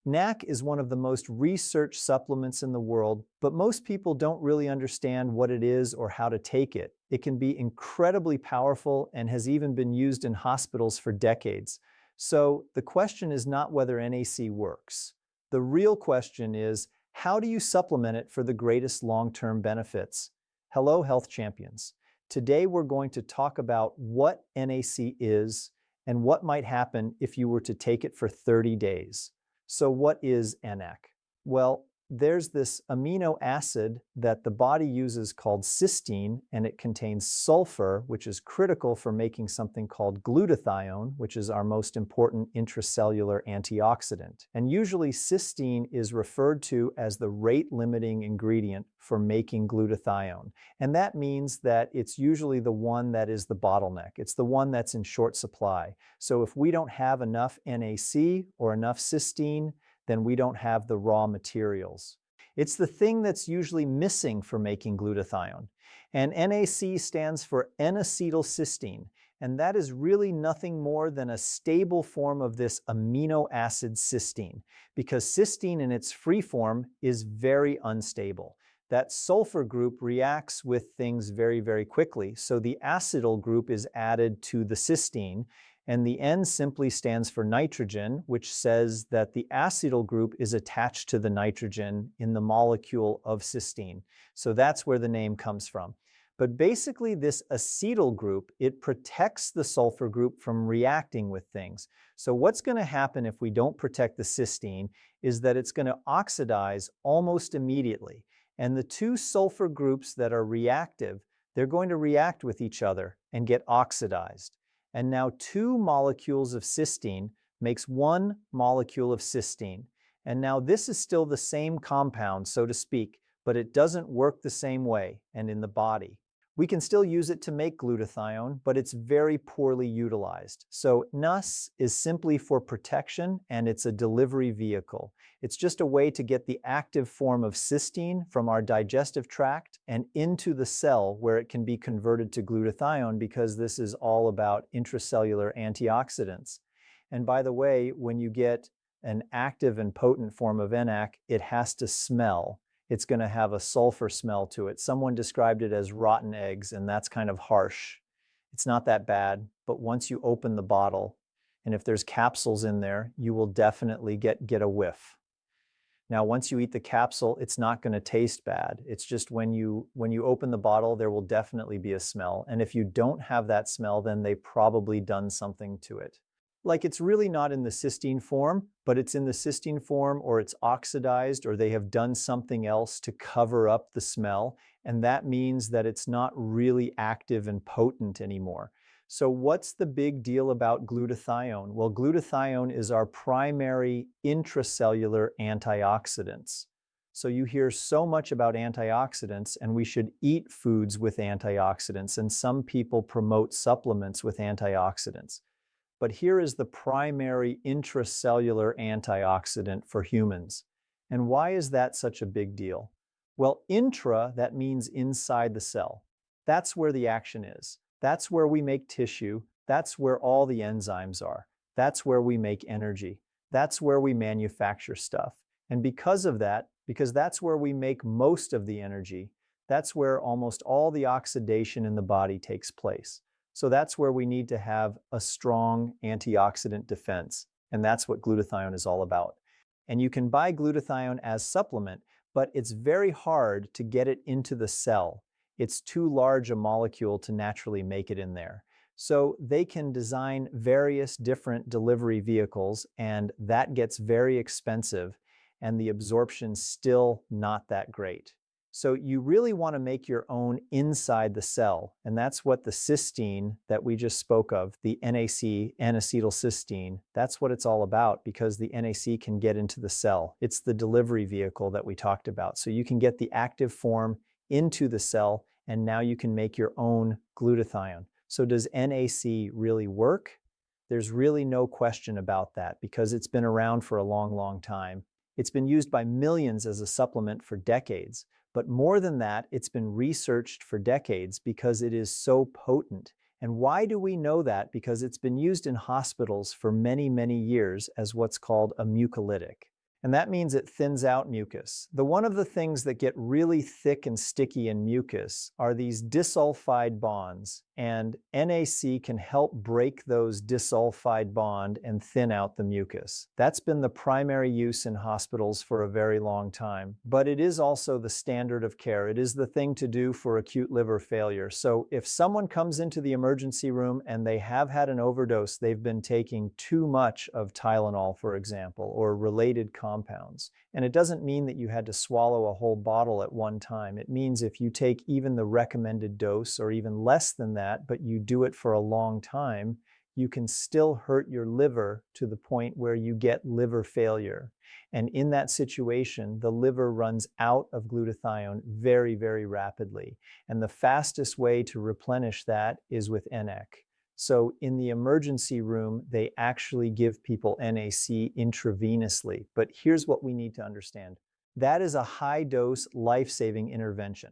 NAC is one of the most researched supplements in the world, but most people don't really understand what it is or how to take it. It can be incredibly powerful and has even been used in hospitals for decades. So the question is not whether NAC works. The real question is, how do you supplement it for the greatest long-term benefits? Hello, health champions. Today we're going to talk about what NAC is and what might happen if you were to take it for 30 days. So what is NAC? Well, there's this amino acid that the body uses called cysteine, and it contains sulfur, which is critical for making something called glutathione, which is our most important intracellular antioxidant. And usually cysteine is referred to as the rate-limiting ingredient for making glutathione. And that means that it's usually the one that is the bottleneck. It's the one that's in short supply. So if we don't have enough NAC or enough cysteine, then we don't have the raw materials. It's the thing that's usually missing for making glutathione. And NAC stands for N-Acetyl Cysteine, and that is really nothing more than a stable form of this amino acid cysteine, because cysteine in its free form is very unstable. That sulfur group reacts with things very, very quickly, so the acetyl group is added to the cysteine, and the N simply stands for nitrogen, which says that the acetyl group is attached to the nitrogen in the molecule of cysteine. So that's where the name comes from. But basically this acetyl group, it protects the sulfur group from reacting with things. So what's going to happen if we don't protect the cysteine is that it's going to oxidize almost immediately. And the two sulfur groups that are reactive, they're going to react with each other and get oxidized. And now two molecules of cysteine makes one molecule of cysteine. And now this is still the same compound, so to speak, but it doesn't work the same way and in the body. We can still use it to make glutathione, but it's very poorly utilized. So NAC is simply for protection, and it's a delivery vehicle. It's just a way to get the active form of cysteine from our digestive tract and into the cell where it can be converted to glutathione, because this is all about intracellular antioxidants. And by the way, when you get an active and potent form of NAC, it has to smell. It's going to have a sulfur smell to it. Someone described it as rotten eggs, and that's kind of harsh. It's not that bad, but once you open the bottle, and if there's capsules in there, you will definitely get a whiff. Now, once you eat the capsule, it's not going to taste bad. It's just when you open the bottle, there will definitely be a smell. And if you don't have that smell, then they've probably done something to it. Like, it's really not in the cysteine form, but it's in the cysteine form, or it's oxidized, or they have done something else to cover up the smell, and that means that it's not really active and potent anymore. So what's the big deal about glutathione? Well, glutathione is our primary intracellular antioxidants. So you hear so much about antioxidants, and we should eat foods with antioxidants, and some people promote supplements with antioxidants. But here is the primary intracellular antioxidant for humans. And why is that such a big deal? Well, intra, that means inside the cell. That's where the action is. That's where we make tissue. That's where all the enzymes are. That's where we make energy. That's where we manufacture stuff. And because of that, because that's where we make most of the energy, that's where almost all the oxidation in the body takes place. So that's where we need to have a strong antioxidant defense, and that's what glutathione is all about. And you can buy glutathione as supplement, but it's very hard to get it into the cell. It's too large a molecule to naturally make it in there. So they can design various different delivery vehicles, and that gets very expensive, and the absorption's still not that great. So you really want to make your own inside the cell, and that's what the cysteine that we just spoke of, the NAC, N-Acetyl Cysteine, that's what it's all about, because the NAC can get into the cell. It's the delivery vehicle that we talked about. So you can get the active form into the cell, and now you can make your own glutathione. So does NAC really work? There's really no question about that, because it's been around for a long, long time. It's been used by millions as a supplement for decades. But more than that, it's been researched for decades because it is so potent. And why do we know that? Because it's been used in hospitals for many, many years as what's called a mucolytic. And that means it thins out mucus. One of the things that get really thick and sticky in mucus are these disulfide bonds, and NAC can help break those disulfide bond and thin out the mucus. That's been the primary use in hospitals for a very long time, but it is also the standard of care. It is the thing to do for acute liver failure. So if someone comes into the emergency room and they have had an overdose, they've been taking too much of Tylenol, for example, or related compounds. And it doesn't mean that you had to swallow a whole bottle at one time. It means if you take even the recommended dose or even less than that, but you do it for a long time, you can still hurt your liver to the point where you get liver failure. And in that situation, the liver runs out of glutathione very, very rapidly. And the fastest way to replenish that is with NAC. So in the emergency room, they actually give people NAC intravenously. But here's what we need to understand. That is a high-dose, life-saving intervention.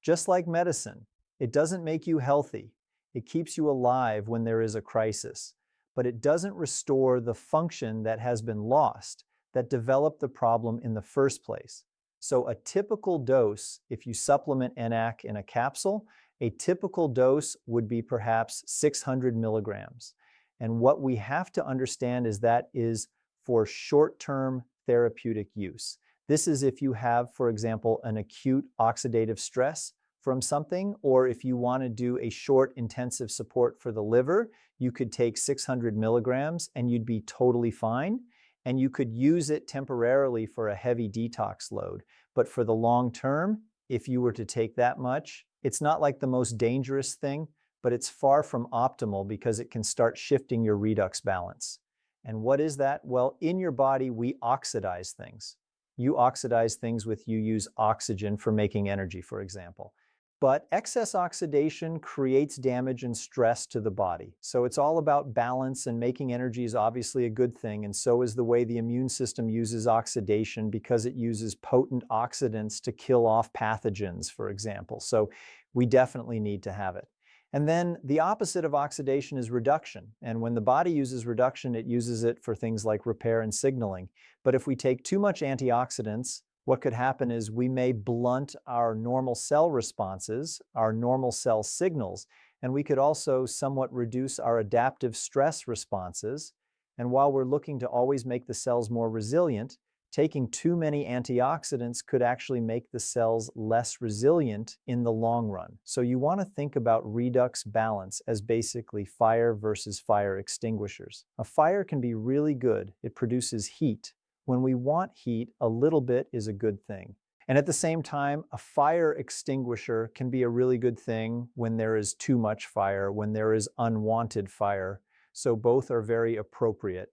Just like medicine, it doesn't make you healthy. It keeps you alive when there is a crisis. But it doesn't restore the function that has been lost, that developed the problem in the first place. So a typical dose, if you supplement NAC in a capsule, a typical dose would be perhaps 600 milligrams. And what we have to understand is that is for short-term therapeutic use. This is if you have, for example, an acute oxidative stress from something, or if you want to do a short intensive support for the liver, you could take 600 milligrams and you'd be totally fine. And you could use it temporarily for a heavy detox load. But for the long term, if you were to take that much, it's not like the most dangerous thing, but it's far from optimal because it can start shifting your redox balance. And what is that? Well, in your body, we oxidize things. You oxidize things you use oxygen for making energy, for example. But excess oxidation creates damage and stress to the body. So it's all about balance, and making energy is obviously a good thing, and so is the way the immune system uses oxidation because it uses potent oxidants to kill off pathogens, for example. So we definitely need to have it. And then the opposite of oxidation is reduction. And when the body uses reduction, it uses it for things like repair and signaling. But if we take too much antioxidants, what could happen is we may blunt our normal cell responses, our normal cell signals, and we could also somewhat reduce our adaptive stress responses. And while we're looking to always make the cells more resilient, taking too many antioxidants could actually make the cells less resilient in the long run. So you want to think about redox balance as basically fire versus fire extinguishers. A fire can be really good. It produces heat. When we want heat, a little bit is a good thing. And at the same time, a fire extinguisher can be a really good thing when there is too much fire, when there is unwanted fire. So both are very appropriate.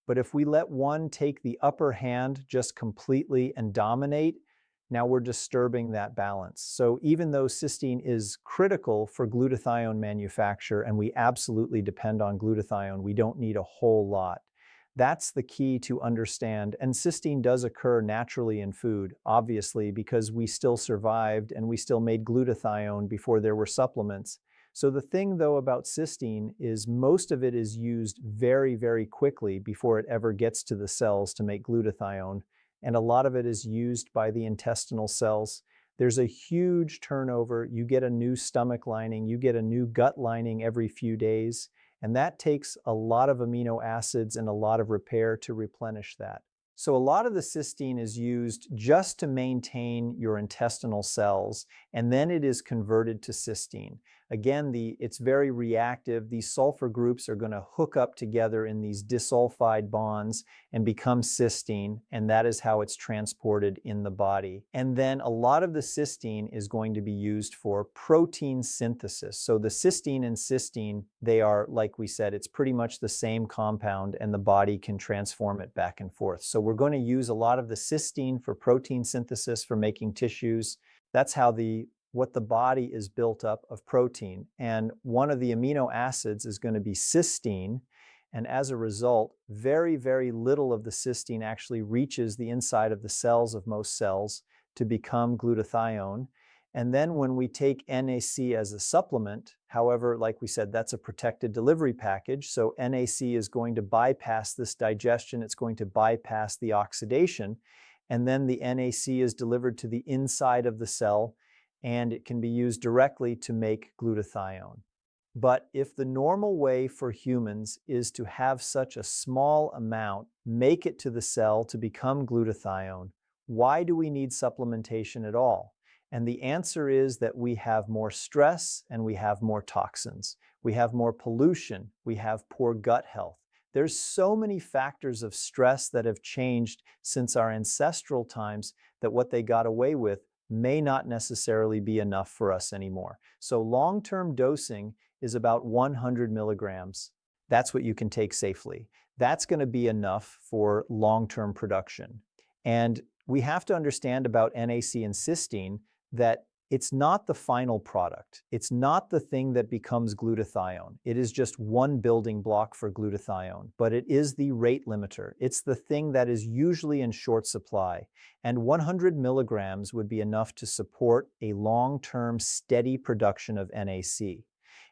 But if we let one take the upper hand just completely and dominate, now we're disturbing that balance. So even though cysteine is critical for glutathione manufacture, and we absolutely depend on glutathione, we don't need a whole lot. That's the key to understand. And cysteine does occur naturally in food, obviously, because we still survived and we still made glutathione before there were supplements. So the thing, though, about cysteine is most of it is used very, very quickly before it ever gets to the cells to make glutathione. And a lot of it is used by the intestinal cells. There's a huge turnover. You get a new stomach lining, you get a new gut lining every few days. And that takes a lot of amino acids and a lot of repair to replenish that. So a lot of the cysteine is used just to maintain your intestinal cells, and then it is converted to cysteine. Again, it's very reactive. These sulfur groups are going to hook up together in these disulfide bonds and become cysteine, and that is how it's transported in the body. And then a lot of the cysteine is going to be used for protein synthesis. So the cysteine and cysteine, they are, like we said, it's pretty much the same compound, and the body can transform it back and forth. So we're going to use a lot of the cysteine for protein synthesis, for making tissues. That's how what the body is built up of protein. And one of the amino acids is going to be cysteine. And as a result, very, very little of the cysteine actually reaches the inside of the cells of most cells to become glutathione. And then when we take NAC as a supplement, however, like we said, that's a protected delivery package. So NAC is going to bypass this digestion. It's going to bypass the oxidation. And then the NAC is delivered to the inside of the cell, and it can be used directly to make glutathione. But if the normal way for humans is to have such a small amount make it to the cell to become glutathione, why do we need supplementation at all? And the answer is that we have more stress and we have more toxins. We have more pollution. We have poor gut health. There's so many factors of stress that have changed since our ancestral times that what they got away with may not necessarily be enough for us anymore. So long-term dosing is about 100 milligrams. That's what you can take safely. That's going to be enough for long-term production. And we have to understand about NAC and cysteine that it's not the final product. It's not the thing that becomes glutathione. It is just one building block for glutathione, but it is the rate limiter. It's the thing that is usually in short supply. And 100 milligrams would be enough to support a long-term steady production of NAC.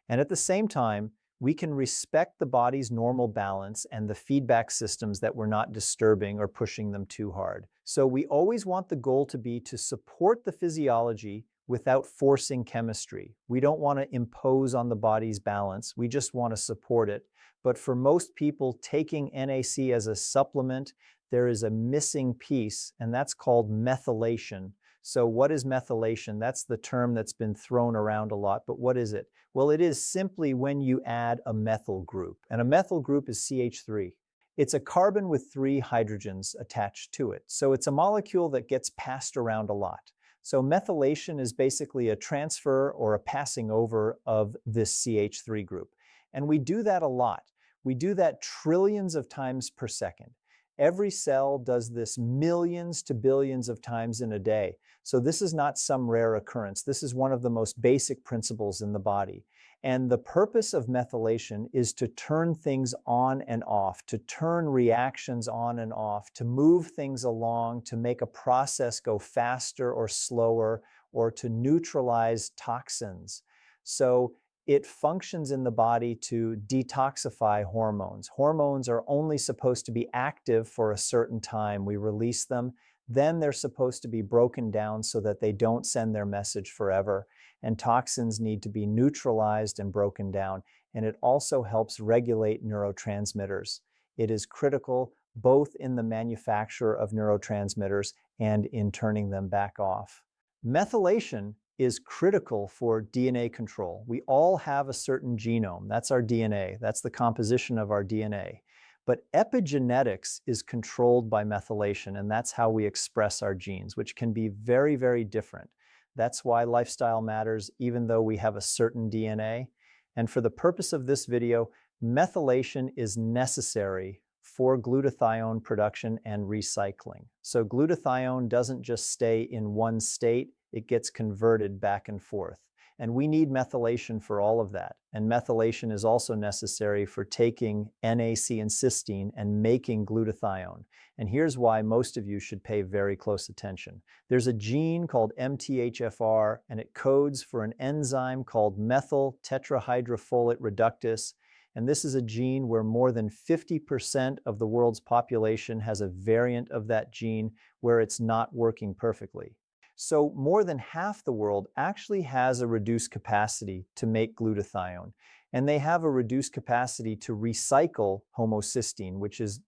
And at the same time, we can respect the body's normal balance and the feedback systems that we're not disturbing or pushing them too hard. So we always want the goal to be to support the physiology without forcing chemistry. We don't want to impose on the body's balance. We just want to support it. But for most people, taking NAC as a supplement, there is a missing piece, and that's called methylation. So what is methylation? That's the term that's been thrown around a lot, but what is it? Well, it is simply when you add a methyl group, and a methyl group is CH3. It's a carbon with 3 hydrogens attached to it. So it's a molecule that gets passed around a lot. So methylation is basically a transfer or a passing over of this CH3 group. And we do that a lot. We do that trillions of times per second. Every cell does this millions to billions of times in a day. So this is not some rare occurrence. This is one of the most basic principles in the body. And the purpose of methylation is to turn things on and off, to turn reactions on and off, to move things along, to make a process go faster or slower, or to neutralize toxins. So it functions in the body to detoxify hormones. Hormones are only supposed to be active for a certain time. We release them. Then they're supposed to be broken down so that they don't send their message forever. And toxins need to be neutralized and broken down. And it also helps regulate neurotransmitters. It is critical both in the manufacture of neurotransmitters and in turning them back off. Methylation is critical for DNA control. We all have a certain genome. That's our DNA. That's the composition of our DNA. But epigenetics is controlled by methylation, and that's how we express our genes, which can be very, very different. That's why lifestyle matters, even though we have a certain DNA. And for the purpose of this video, methylation is necessary for glutathione production and recycling. So glutathione doesn't just stay in one state, it gets converted back and forth. And we need methylation for all of that. And methylation is also necessary for taking NAC and cysteine and making glutathione. And here's why most of you should pay very close attention. There's a gene called MTHFR, and it codes for an enzyme called methyl tetrahydrofolate reductase. And this is a gene where more than 50% of the world's population has a variant of that gene where it's not working perfectly. So more than half the world actually has a reduced capacity to make glutathione, and they have a reduced capacity to recycle homocysteine,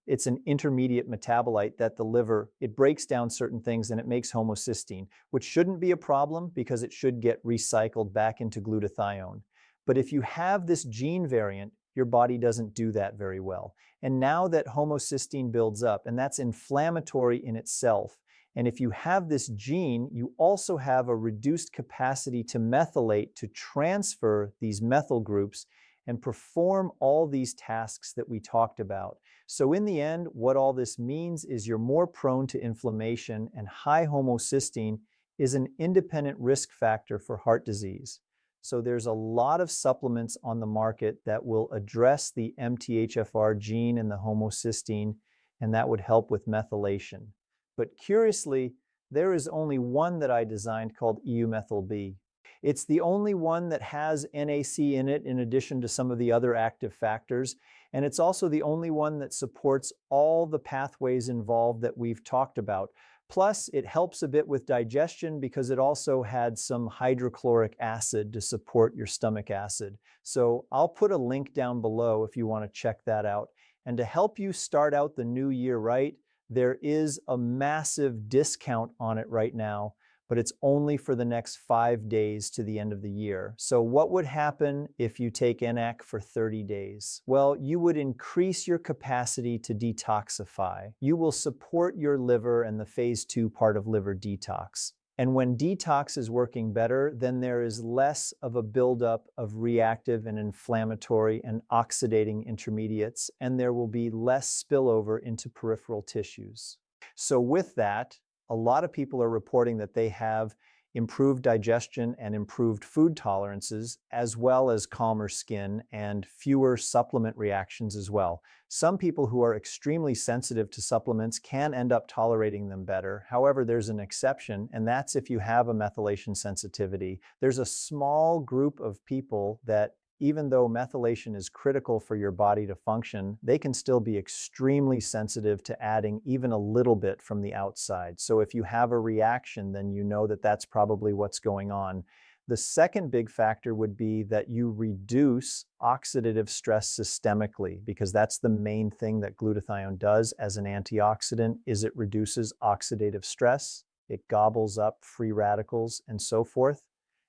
it's an intermediate metabolite that the liver, it breaks down certain things and it makes homocysteine, which shouldn't be a problem because it should get recycled back into glutathione. But if you have this gene variant, your body doesn't do that very well. And now that homocysteine builds up, and that's inflammatory in itself, and if you have this gene, you also have a reduced capacity to methylate, to transfer these methyl groups and perform all these tasks that we talked about. So in the end, what all this means is you're more prone to inflammation, and high homocysteine is an independent risk factor for heart disease. So there's a lot of supplements on the market that will address the MTHFR gene and the homocysteine, and that would help with methylation. But curiously, there is only one that I designed called EU-methyl B. It's the only one that has NAC in it in addition to some of the other active factors, and it's also the only one that supports all the pathways involved that we've talked about. Plus, it helps a bit with digestion because it also had some hydrochloric acid to support your stomach acid. So I'll put a link down below if you want to check that out. And to help you start out the new year right, there is a massive discount on it right now, but it's only for the next 5 days to the end of the year. So what would happen if you take NAC for 30 days? Well, you would increase your capacity to detoxify. You will support your liver and the phase 2 part of liver detox. And when detox is working better, then there is less of a buildup of reactive and inflammatory and oxidating intermediates, and there will be less spillover into peripheral tissues. So with that, a lot of people are reporting that they have improved digestion and improved food tolerances, as well as calmer skin and fewer supplement reactions as well. Some people who are extremely sensitive to supplements can end up tolerating them better. However, there's an exception, and that's if you have a methylation sensitivity. There's a small group of people that, even though methylation is critical for your body to function, they can still be extremely sensitive to adding even a little bit from the outside. So if you have a reaction, then you know that that's probably what's going on. The second big factor would be that you reduce oxidative stress systemically, because that's the main thing that glutathione does as an antioxidant, is it reduces oxidative stress, it gobbles up free radicals and so forth.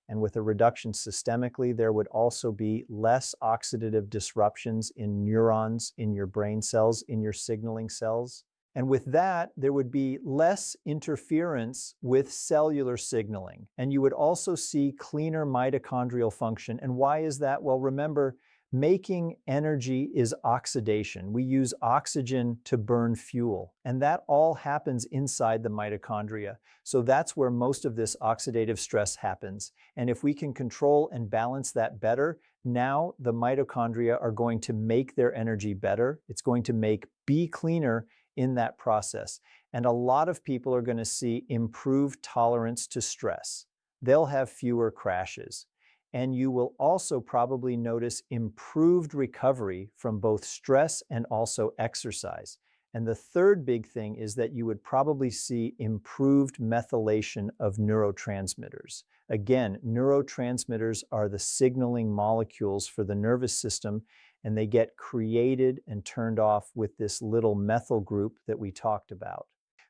And with a reduction systemically, there would also be less oxidative disruptions in neurons, in your brain cells, in your signaling cells. And with that, there would be less interference with cellular signaling. And you would also see cleaner mitochondrial function. And why is that? Well, remember, making energy is oxidation. We use oxygen to burn fuel, and that all happens inside the mitochondria. So that's where most of this oxidative stress happens. And if we can control and balance that better, now the mitochondria are going to make their energy better. It's going to make B cleaner in that process. And a lot of people are going to see improved tolerance to stress. They'll have fewer crashes. And you will also probably notice improved recovery from both stress and also exercise. And the third big thing is that you would probably see improved methylation of neurotransmitters. Again, neurotransmitters are the signaling molecules for the nervous system, and they get created and turned off with this little methyl group that we talked about.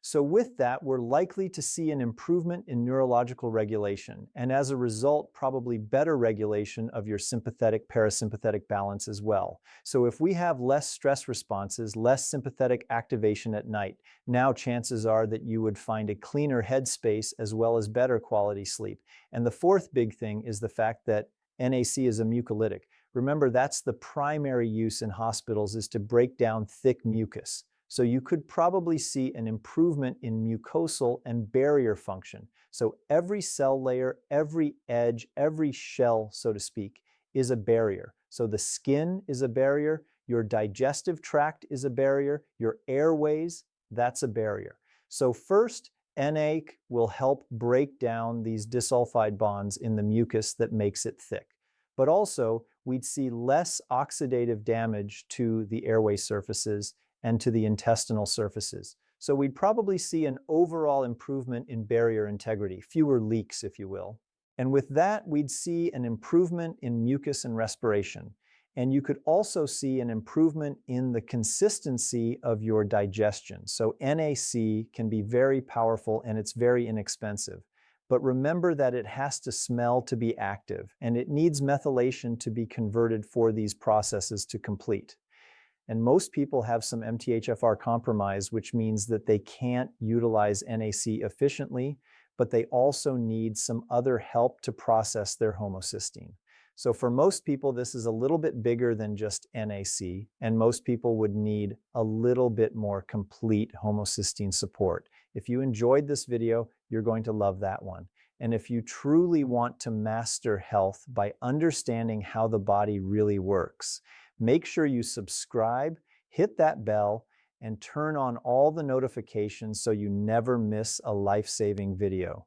So with that, we're likely to see an improvement in neurological regulation, and as a result, probably better regulation of your sympathetic-parasympathetic balance as well. So if we have less stress responses, less sympathetic activation at night, now chances are that you would find a cleaner headspace as well as better quality sleep. And the fourth big thing is the fact that NAC is a mucolytic. Remember, that's the primary use in hospitals, is to break down thick mucus. So you could probably see an improvement in mucosal and barrier function. So every cell layer, every edge, every shell, so to speak, is a barrier. So the skin is a barrier, your digestive tract is a barrier, your airways, that's a barrier. So first, NAC will help break down these disulfide bonds in the mucus that makes it thick. But also, we'd see less oxidative damage to the airway surfaces and to the intestinal surfaces. So we'd probably see an overall improvement in barrier integrity, fewer leaks, if you will. And with that, we'd see an improvement in mucus and respiration. And you could also see an improvement in the consistency of your digestion. So NAC can be very powerful and it's very inexpensive. But remember that it has to smell to be active, and it needs methylation to be converted for these processes to complete. And most people have some MTHFR compromise, which means that they can't utilize NAC efficiently, but they also need some other help to process their homocysteine. So for most people, this is a little bit bigger than just NAC, and most people would need a little bit more complete homocysteine support. If you enjoyed this video, you're going to love that one. And if you truly want to master health by understanding how the body really works, make sure you subscribe, hit that bell, and turn on all the notifications so you never miss a life-saving video.